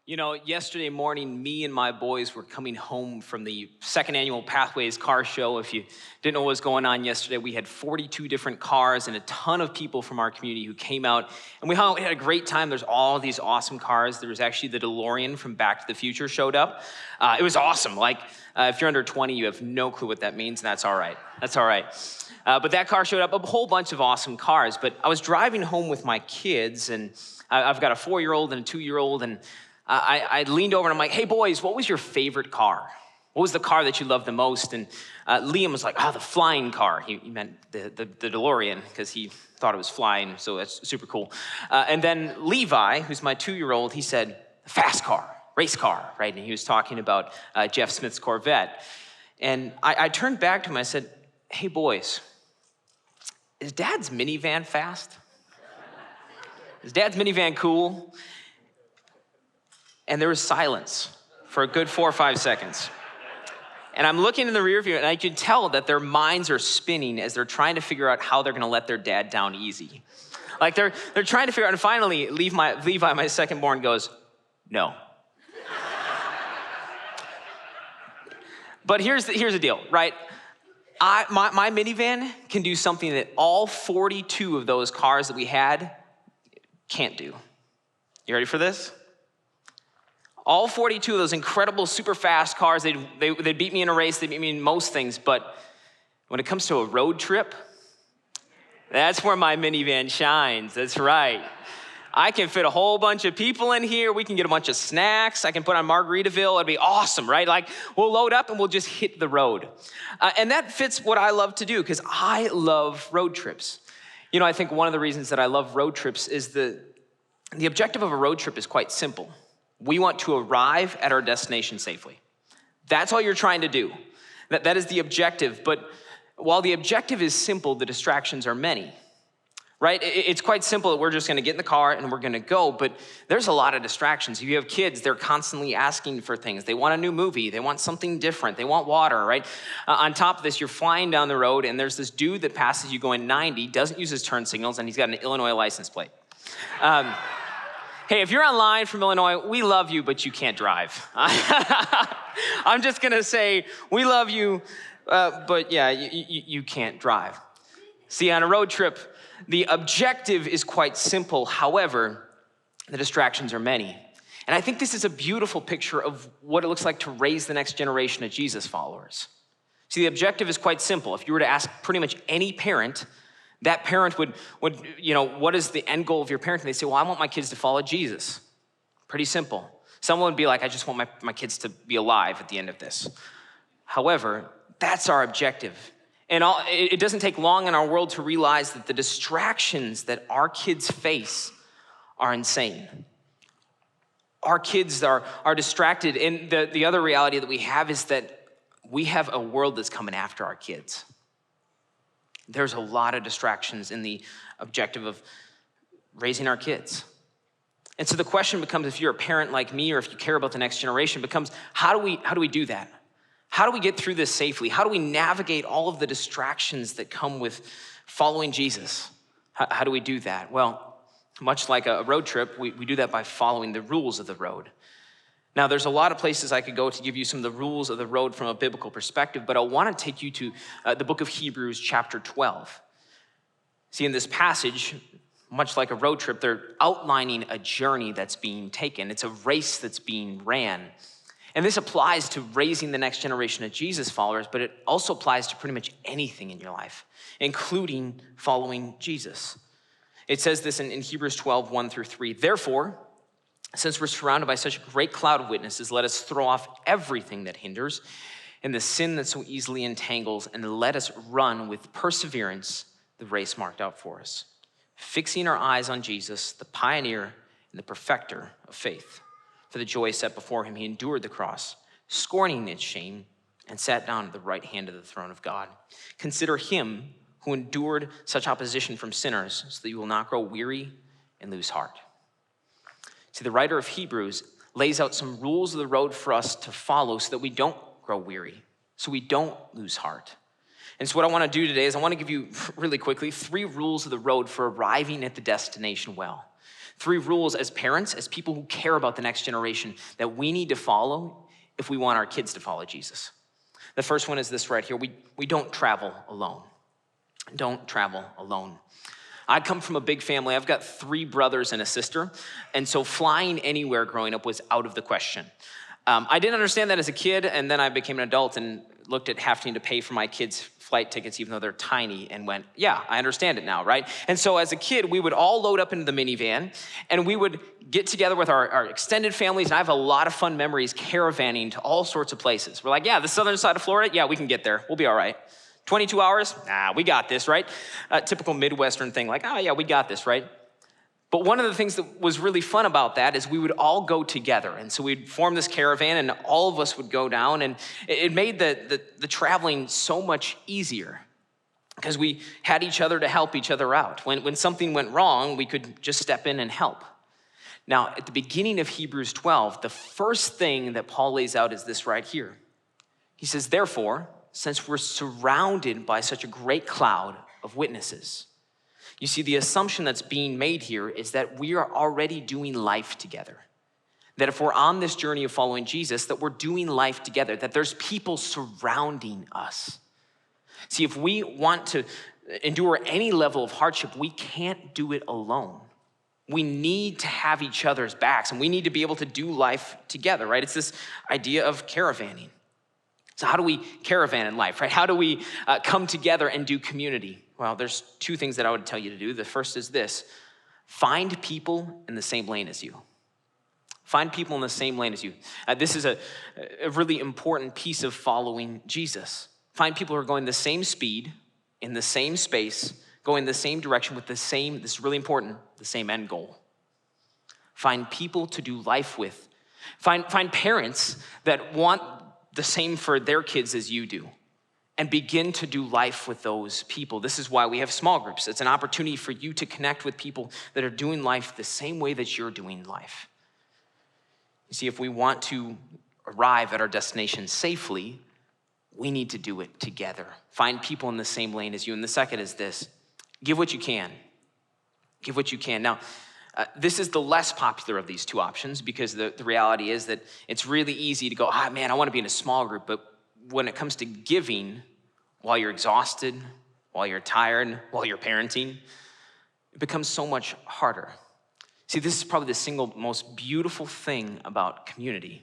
You know, yesterday morning, me and my boys were coming home from the second annual Pathways car show. If you didn't know what was going on yesterday, we had 42 different cars and a ton of people from our community who came out. And we hung out, we had a great time. There's all these awesome cars. There was actually the DeLorean from Back to the Future showed up. It was awesome. If you're under 20, you have no clue what that means, and that's all right. That's all right. But that car showed up, a whole bunch of awesome cars. But I was driving home with my kids, and I've got a 4-year-old and a 2-year-old, and I leaned over and I'm like, hey boys, what was your favorite car? What was the car that you loved the most? And Liam was like, the flying car. He meant the DeLorean because he thought it was flying, so that's super cool. And then Levi, who's my 2-year-old, he said, fast car, race car, right? And he was talking about Jeff Smith's Corvette. And I turned back to him, I said, hey boys, is Dad's minivan fast? Is Dad's minivan cool? And there was silence for a good 4 or 5 seconds. And I'm looking in the rear view, and I can tell that their minds are spinning as they're trying to figure out how they're gonna let their dad down easy. Like they're trying to figure out, and finally, Levi, my second born, goes, no. But here's the deal, right? My minivan can do something that all 42 of those cars that we had can't do. You ready for this? All 42 of those incredible, super fast cars, they'd beat me in a race, they beat me in most things, but when it comes to a road trip, that's where my minivan shines, that's right. I can fit a whole bunch of people in here, we can get a bunch of snacks, I can put on Margaritaville, it'd be awesome, right? Like, we'll load up and we'll just hit the road. And that fits what I love to do, because I love road trips. You know, I think one of the reasons that I love road trips is the objective of a road trip is quite simple. We want to arrive at our destination safely. That's all you're trying to do. That is the objective. But while the objective is simple, the distractions are many, right? It's quite simple that we're just gonna get in the car and we're gonna go, but there's a lot of distractions. If you have kids, they're constantly asking for things. They want a new movie, they want something different, they want water, right? On top of this, you're flying down the road and there's this dude that passes you going 90, doesn't use his turn signals, and he's got an Illinois license plate. Hey, if you're online from Illinois, we love you, but you can't drive. I'm just gonna say, we love you, but yeah, you can't drive. See, on a road trip, the objective is quite simple. However, the distractions are many. And I think this is a beautiful picture of what it looks like to raise the next generation of Jesus followers. See, the objective is quite simple. If you were to ask pretty much any parent, that parent would, what is the end goal of your parenting? They say, well, I want my kids to follow Jesus. Pretty simple. Someone would be like, I just want my kids to be alive at the end of this. However, that's our objective. And it doesn't take long in our world to realize that the distractions that our kids face are insane. Our kids are distracted. And the other reality that we have is that we have a world that's coming after our kids. There's a lot of distractions in the objective of raising our kids. And so the question becomes, if you're a parent like me or if you care about the next generation, becomes how do we do that? How do we get through this safely? How do we navigate all of the distractions that come with following Jesus? How do we do that? Well, much like a road trip, we do that by following the rules of the road. Now, there's a lot of places I could go to give you some of the rules of the road from a biblical perspective, but I want to take you to the book of Hebrews, chapter 12. See, in this passage, much like a road trip, they're outlining a journey that's being taken. It's a race that's being ran. And this applies to raising the next generation of Jesus followers, but it also applies to pretty much anything in your life, including following Jesus. It says this in Hebrews 12, 1-3. Therefore, since we're surrounded by such a great cloud of witnesses, let us throw off everything that hinders and the sin that so easily entangles, and let us run with perseverance the race marked out for us, fixing our eyes on Jesus, the pioneer and the perfecter of faith. For the joy set before him, he endured the cross, scorning its shame, and sat down at the right hand of the throne of God. Consider him who endured such opposition from sinners, so that you will not grow weary and lose heart. See, the writer of Hebrews lays out some rules of the road for us to follow so that we don't grow weary, so we don't lose heart. And so what I want to do today is I want to give you really quickly 3 rules of the road for arriving at the destination well. 3 rules as parents, as people who care about the next generation, that we need to follow if we want our kids to follow Jesus. The first one is this right here. We don't travel alone. Don't travel alone. I come from a big family. I've got 3 brothers and a sister. And so flying anywhere growing up was out of the question. I didn't understand that as a kid, and then I became an adult and looked at having to pay for my kids' flight tickets, even though they're tiny, and went, yeah, I understand it now, right? And so as a kid, we would all load up into the minivan, and we would get together with our extended families, and I have a lot of fun memories caravanning to all sorts of places. We're like, yeah, the southern side of Florida, yeah, we can get there. We'll be all right. 22 hours? Nah, we got this, right? Typical Midwestern thing, like, oh yeah, we got this, right? But one of the things that was really fun about that is we would all go together. And so we'd form this caravan and all of us would go down, and it made the traveling so much easier because we had each other to help each other out. When something went wrong, we could just step in and help. Now, at the beginning of Hebrews 12, the first thing that Paul lays out is this right here. He says, therefore, since we're surrounded by such a great cloud of witnesses. You see, the assumption that's being made here is that we are already doing life together. That if we're on this journey of following Jesus, that we're doing life together, that there's people surrounding us. See, if we want to endure any level of hardship, we can't do it alone. We need to have each other's backs, and we need to be able to do life together, right? It's this idea of caravanning. So how do we caravan in life, right? How do we come together and do community? Well, there's 2 things that I would tell you to do. The first is this: find people in the same lane as you. Find people in the same lane as you. This is a really important piece of following Jesus. Find people who are going the same speed, in the same space, going the same direction with the same, this is really important, the same end goal. Find people to do life with. Find parents that want the same for their kids as you do, and begin to do life with those people. This is why we have small groups. It's an opportunity for you to connect with people that are doing life the same way that you're doing life. You see, if we want to arrive at our destination safely, we need to do it together. Find people in the same lane as you. And the second is this: give what you can. Give what you can. Now, this is the less popular of these 2 options, because the reality is that it's really easy to go, man, I want to be in a small group. But when it comes to giving while you're exhausted, while you're tired, while you're parenting, it becomes so much harder. See, this is probably the single most beautiful thing about community.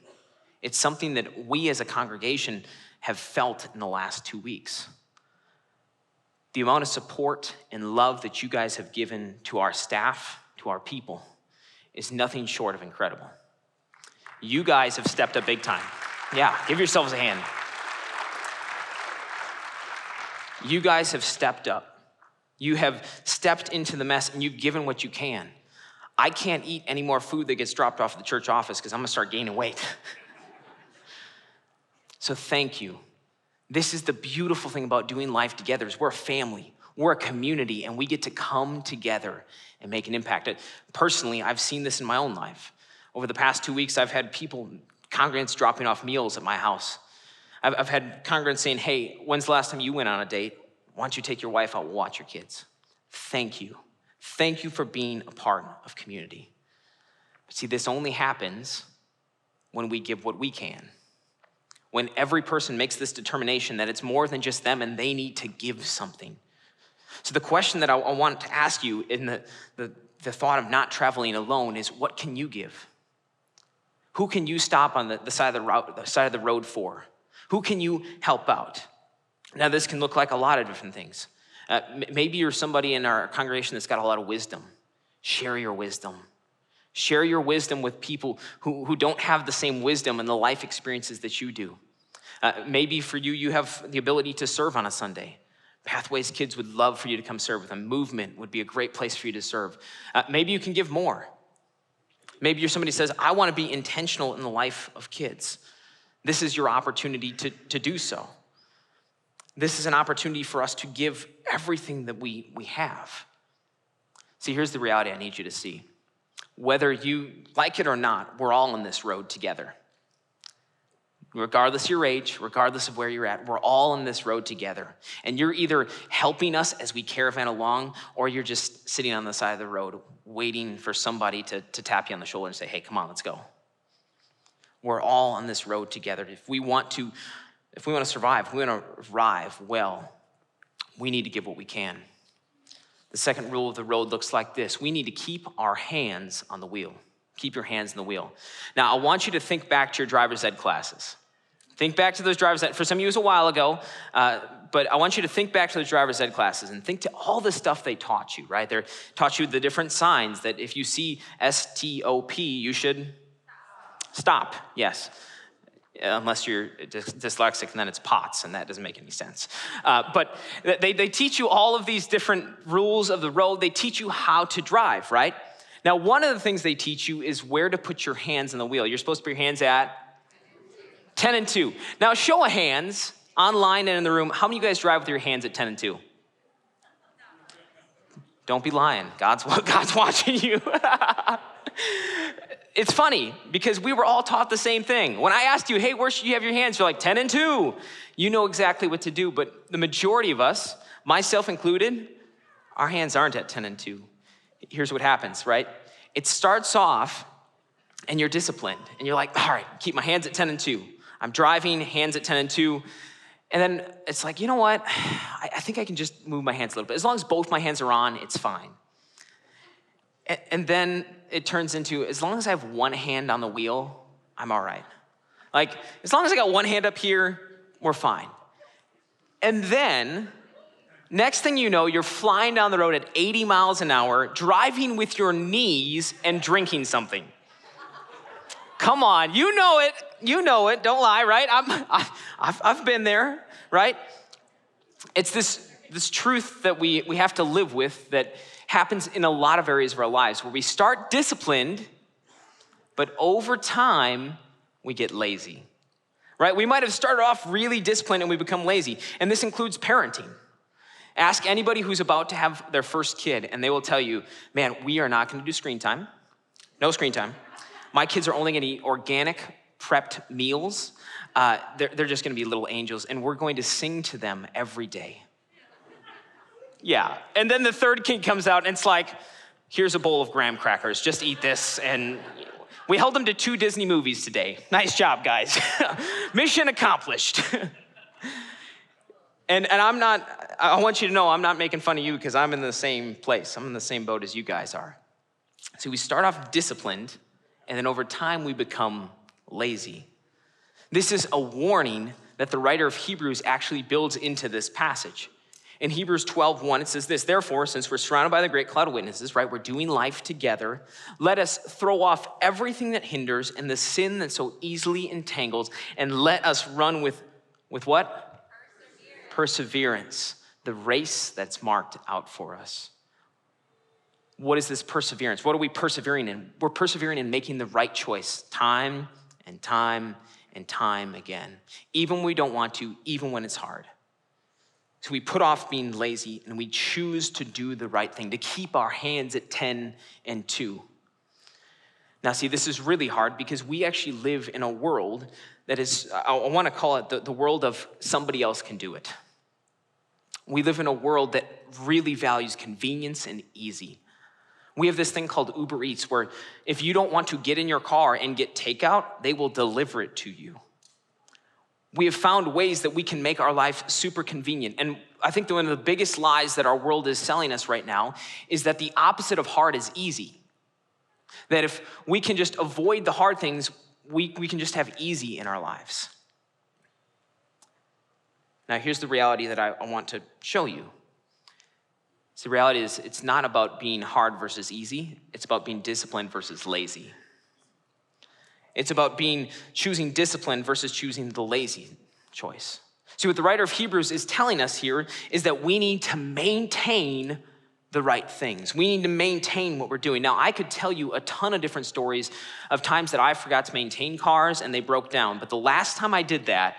It's something that we as a congregation have felt in the last 2 weeks. The amount of support and love that you guys have given to our staff, to our people, is nothing short of incredible. You guys have stepped up big time. Yeah, give yourselves a hand. You guys have stepped up. You have stepped into the mess and you've given what you can. I can't eat any more food that gets dropped off at the church office because I'm gonna start gaining weight. So thank you. This is the beautiful thing about doing life together, is we're a family, we're a community, and we get to come together and make an impact. Personally, I've seen this in my own life. Over the past 2 weeks, I've had people, congregants dropping off meals at my house. I've had congregants saying, hey, when's the last time you went on a date? Why don't you take your wife out and watch your kids? Thank you. Thank you for being a part of community. But see, this only happens when we give what we can. When every person makes this determination that it's more than just them and they need to give something. So the question that I want to ask you in the thought of not traveling alone is, what can you give? Who can you stop on the side of the road for? Who can you help out? Now, this can look like a lot of different things. Maybe you're somebody in our congregation that's got a lot of wisdom. Share your wisdom. Share your wisdom with people who don't have the same wisdom and the life experiences that you do. Maybe for you, you have the ability to serve on a Sunday. Pathways kids would love for you to come serve with them. Movement would be a great place for you to serve. Maybe you can give more. Maybe you're somebody who says, I want to be intentional in the life of kids. This is your opportunity to do so. This is an opportunity for us to give everything that we have. See, here's the reality I need you to see. Whether you like it or not, we're all on this road together. regardless of your age, regardless of where you're at, we're all on this road together. And you're either helping us as we caravan along, or you're just sitting on the side of the road waiting for somebody to tap you on the shoulder and say, hey, come on, let's go. We're all on this road together. If we want to survive, if we want to arrive well, we need to give what we can. The second rule of the road looks like this. We need to keep our hands on the wheel. Keep your hands on the wheel. Now, I want you to think back to your driver's ed classes. Think back to those driver's ed. For some of you, it was a while ago, but I want you to think back to those driver's ed classes and think to all the stuff they taught you, right? They taught you the different signs that if you see S-T-O-P, you should stop. Yes. Unless you're dyslexic, and then it's POTS, and that doesn't make any sense. But they teach you all of these different rules of the road. They teach you how to drive, right? Now, one of the things they teach you is where to put your hands on the wheel. You're supposed to put your hands at 10 and 2. Now, show of hands, online and in the room, how many of you guys drive with your hands at 10 and 2? Don't be lying. God's watching you. It's funny because we were all taught the same thing. When I asked you, hey, where should you have your hands? You're like 10 and 2. You know exactly what to do, but the majority of us, myself included, our hands aren't at 10 and 2. Here's what happens, right? It starts off and you're disciplined and you're like, all right, keep my hands at 10 and 2. I'm driving, hands at 10 and 2. And then it's like, you know what? I think I can just move my hands a little bit. As long as both my hands are on, it's fine. And then it turns into, as long as I have one hand on the wheel, I'm all right. Like, as long as I got one hand up here, we're fine. And then, next thing you know, you're flying down the road at 80 miles an hour, driving with your knees and drinking something. Come on, you know it, don't lie, right? I've been there, right? It's this truth that we have to live with that happens in a lot of areas of our lives where we start disciplined, but over time, we get lazy, right? We might have started off really disciplined and we become lazy, and this includes parenting. Ask anybody who's about to have their first kid, and they will tell you, man, we are not gonna do screen time. No screen time. My kids are only gonna eat organic, prepped meals. They're just gonna be little angels, and we're going to sing to them every day. Yeah, and then the third kid comes out, and it's like, here's a bowl of graham crackers, just eat this, and we held them to 2 Disney movies today. Nice job, guys. Mission accomplished. And I want you to know I'm not making fun of you because I'm in the same place. I'm in the same boat as you guys are. So we start off disciplined, and then over time we become lazy. This is a warning that the writer of Hebrews actually builds into this passage. In Hebrews 12:1, it says this, therefore, since we're surrounded by the great cloud of witnesses, right, we're doing life together, let us throw off everything that hinders and the sin that so easily entangles, and let us run with what? Perseverance, the race that's marked out for us. What is this perseverance? What are we persevering in? We're persevering in making the right choice time and time and time again, even when we don't want to, even when it's hard. So we put off being lazy and we choose to do the right thing, to keep our hands at 10 and 2. Now, see, this is really hard because we actually live in a world that is, I want to call it the world of somebody else can do it. We live in a world that really values convenience and easy. We have this thing called Uber Eats where if you don't want to get in your car and get takeout, they will deliver it to you. We have found ways that we can make our life super convenient. And I think that one of the biggest lies that our world is selling us right now is that the opposite of hard is easy. That if we can just avoid the hard things, we can just have easy in our lives. Now, here's the reality that I want to show you. So the reality is it's not about being hard versus easy. It's about being disciplined versus lazy. It's about choosing discipline versus choosing the lazy choice. See, what the writer of Hebrews is telling us here is that we need to maintain the right things. We need to maintain what we're doing. Now, I could tell you a ton of different stories of times that I forgot to maintain cars and they broke down. But the last time I did that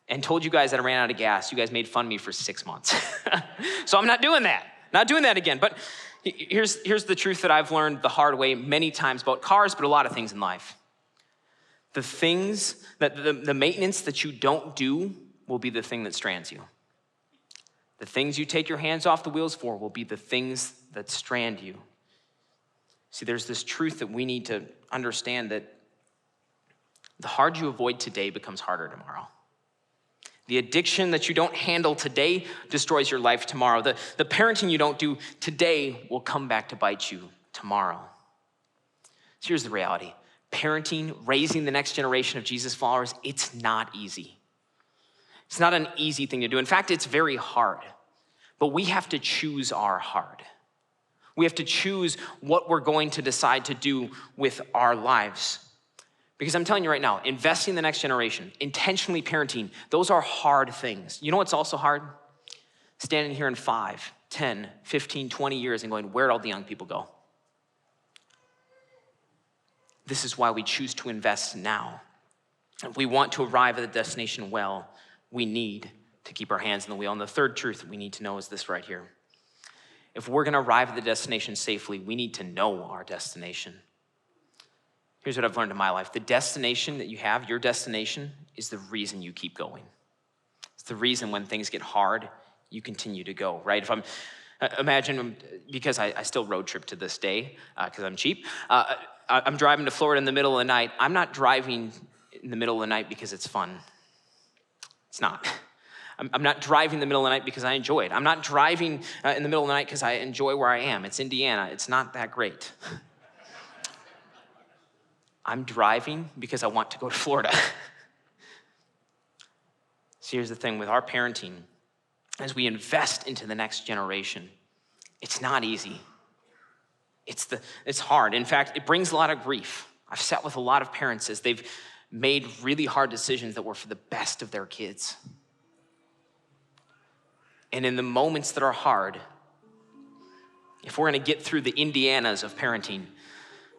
and told you guys that I ran out of gas, you guys made fun of me for 6 months. So I'm not doing that. Not doing that again. But here's the truth that I've learned the hard way many times about cars, but a lot of things in life. The things, the maintenance that you don't do will be the thing that strands you. The things you take your hands off the wheels for will be the things that strand you. See, there's this truth that we need to understand, that the hard you avoid today becomes harder tomorrow. The addiction that you don't handle today destroys your life tomorrow. The parenting you don't do today will come back to bite you tomorrow. So here's the reality. Parenting, raising the next generation of Jesus followers, it's not easy. It's not an easy thing to do. In fact, it's very hard. But we have to choose our hard. We have to choose what we're going to decide to do with our lives. Because I'm telling you right now, investing in the next generation, intentionally parenting, those are hard things. You know what's also hard? Standing here in 5, 10, 15, 20 years and going, where'd all the young people go? This is why we choose to invest now. If we want to arrive at the destination well, we need to keep our hands on the wheel. And the third truth that we need to know is this right here. If we're going to arrive at the destination safely, we need to know our destination. Here's what I've learned in my life. The destination that you have, your destination, is the reason you keep going. It's the reason when things get hard, you continue to go, right? If imagine, because I still road trip to this day, because I'm cheap, I'm driving to Florida in the middle of the night. I'm not driving in the middle of the night because it's fun. It's not. I'm not driving in the middle of the night because I enjoy it. I'm not driving in the middle of the night because I enjoy where I am. It's Indiana. It's not that great. I'm driving because I want to go to Florida. So here's the thing with our parenting. As we invest into the next generation, it's not easy. It's hard. In fact, it brings a lot of grief. I've sat with a lot of parents as they've made really hard decisions that were for the best of their kids. And in the moments that are hard, if we're going to get through the Indianas of parenting,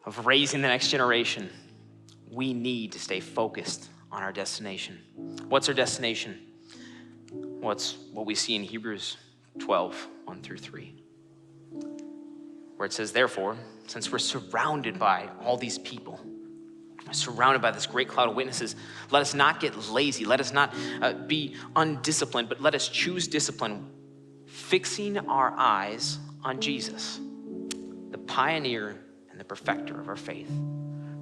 of raising the next generation, we need to stay focused on our destination. What's our destination? What's what we see in Hebrews 12, 1 through 3, where it says, therefore, since we're surrounded by all these people, surrounded by this great cloud of witnesses, let us not get lazy. Let us not be undisciplined, but let us choose discipline, fixing our eyes on Jesus, the pioneer and the perfecter of our faith.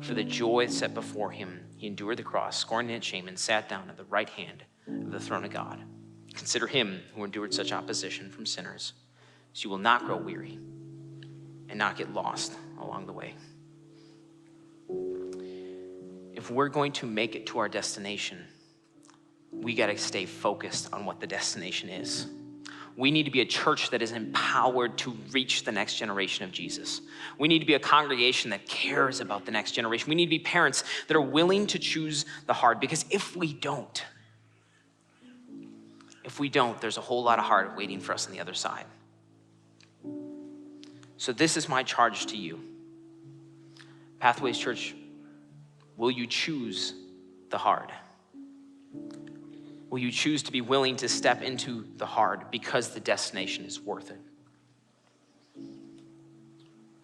For the joy set before him, he endured the cross, scorning its shame, and sat down at the right hand of the throne of God. Consider him who endured such opposition from sinners, so you will not grow weary and not get lost along the way. If we're going to make it to our destination, we got to stay focused on what the destination is. We need to be a church that is empowered to reach the next generation of Jesus. We need to be a congregation that cares about the next generation. We need to be parents that are willing to choose the hard, because if we don't, there's a whole lot of hard waiting for us on the other side. So this is my charge to you. Pathways Church, will you choose the hard? Will you choose to be willing to step into the hard because the destination is worth it?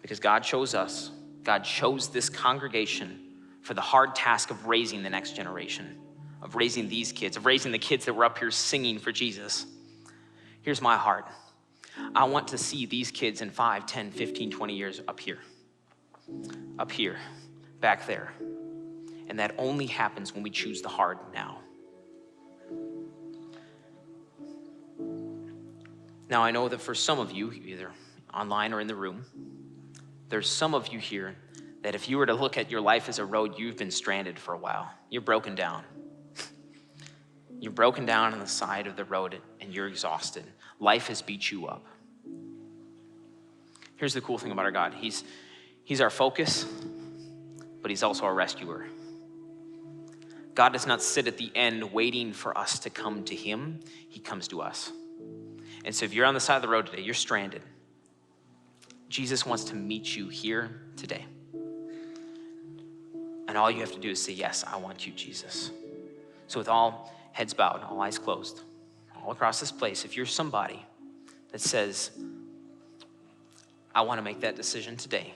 Because God chose us. God chose this congregation for the hard task of raising the next generation, of raising these kids, of raising the kids that were up here singing for Jesus. Here's my heart. I want to see these kids in 5, 10, 15, 20 years up here, back there. And that only happens when we choose the hard now. Now, I know that for some of you, either online or in the room, there's some of you here that if you were to look at your life as a road, you've been stranded for a while. You're broken down. You're broken down on the side of the road and you're exhausted. Life has beat you up. Here's the cool thing about our God. He's our focus, but he's also our rescuer. God does not sit at the end waiting for us to come to him. He comes to us. And so if you're on the side of the road today, you're stranded. Jesus wants to meet you here today. And all you have to do is say, yes, I want you, Jesus. So with all heads bowed, all eyes closed, all across this place, if you're somebody that says, I want to make that decision today.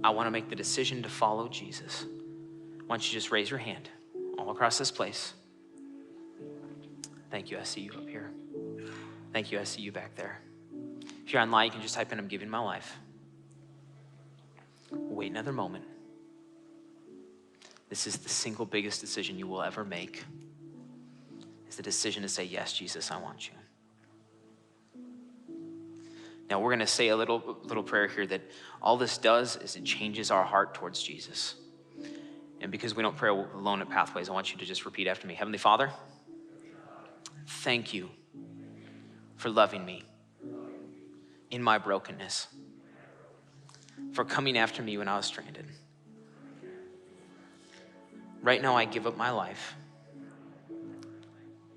I want to make the decision to follow Jesus. Why don't you just raise your hand all across this place? Thank you, I see you up here. Thank you, I see you back there. If you're online, you can just type in, I'm giving my life. Wait another moment. This is the single biggest decision you will ever make. It's the decision to say, yes, Jesus, I want you. Now we're going to say a little prayer here that all this does is it changes our heart towards Jesus. And because we don't pray alone at Pathways, I want you to just repeat after me. Heavenly Father, thank you for loving me in my brokenness, for coming after me when I was stranded. Right now I give up my life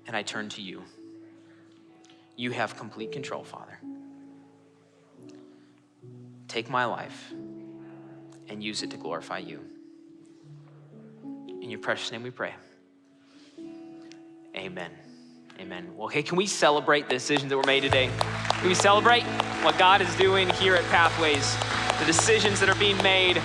and I turn to you. You have complete control, Father. Take my life and use it to glorify you. In your precious name we pray. Amen. Amen. Well, hey, can we celebrate the decisions that were made today? Can we celebrate what God is doing here at Pathways, the decisions that are being made